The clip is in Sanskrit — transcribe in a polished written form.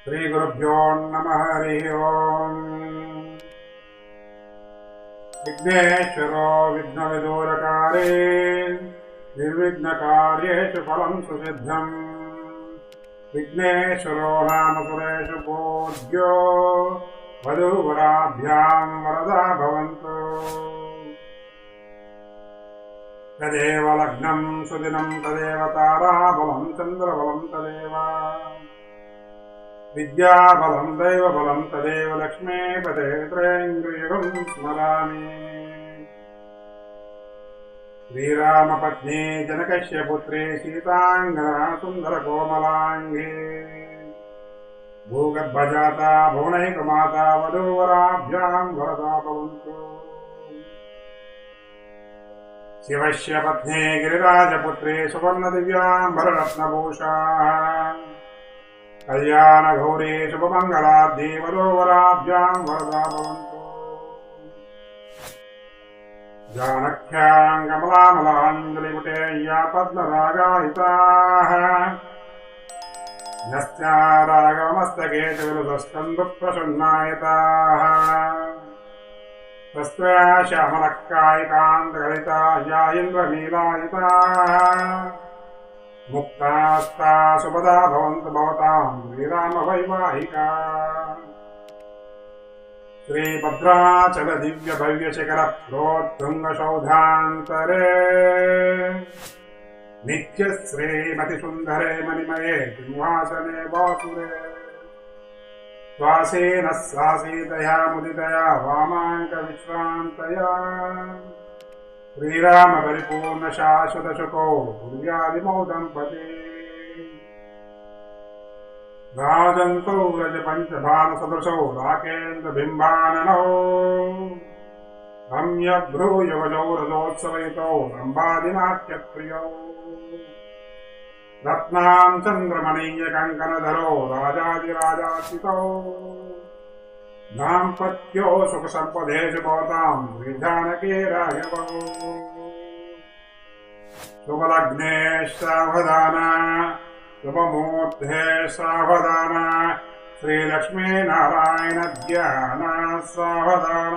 श्रीगुरुभ्यो नमः। हरिः ओम्। विघ्नेश्वरो विघ्नविदूरकारे निर्विघ्नकार्येषु फलं सुसिद्धम्। विघ्नेश्वरो नाम सुरेषु पूज्यो वधूवराभ्याम् वरदा भवन्तु। तदेव लग्नम् सुदिनम् तदेव ताराबलम् चन्द्रबलम् तदेव विद्याबलम् दैवबलम् तदेव लक्ष्मीपते त्रयेन्द्रियगुम् स्मरामि। श्रीरामपत्नी जनकस्य पुत्री सीताङ्गना सुन्दरकोमलाङ्गी भूगर्भजाता भुवनैकमाता वधूवराभ्याम् वरदा भवन्तु। शिवस्य पत्नी गिरिराजपुत्री सुवर्णदिव्याम्बररत्नभूषा कल्याणगौरी शुभमङ्गलाद्दी वधूवराभ्याम् वरदा भवन्तु। जानक्याम् कमलामलाञ्जलिपुटेय्या पद्मरागाहिताः यस्या रागमस्तके च विलुतस्कन्दुप्रसन्नायताः तस्या श्यामलक्कायिकान्तगलिता या इन्द्रनीलायिताः मुक्तास्ता सुपदा भवन्तु भवताम् श्रीरामवैवाहिका। श्रीभद्राचल दिव्य भव्य शिखर प्रोत्तुङ्गसौधान्तरे नित्य श्रीमति सुन्दरे मणिमये सिंहासने वासुरे स्वासेन सासीतया मुदितया वामाङ्क विश्रान्तया श्रीराम परिपूर्ण शाश्वत शुको गुर्यादिमौ दम्पती राजन्तौ व्रज पंचभान सदृशौ राकेन्द्र बिम्बाननौ रम्यभ्रूयुवजौ रजोत्सवयुतौ रम्भादिनाट्यप्रियौ रत्नाम् चन्द्रमणीय कङ्कणधरौ राजाधिराजार्चितौ दाम्पत्यो सुखसम्पदेषु भवताम् श्रीजानकी राघवौ। शुभलग्ने सावधान शुभमुहूर्ते सावधान श्रीलक्ष्मीनारायण ध्यान सावधान।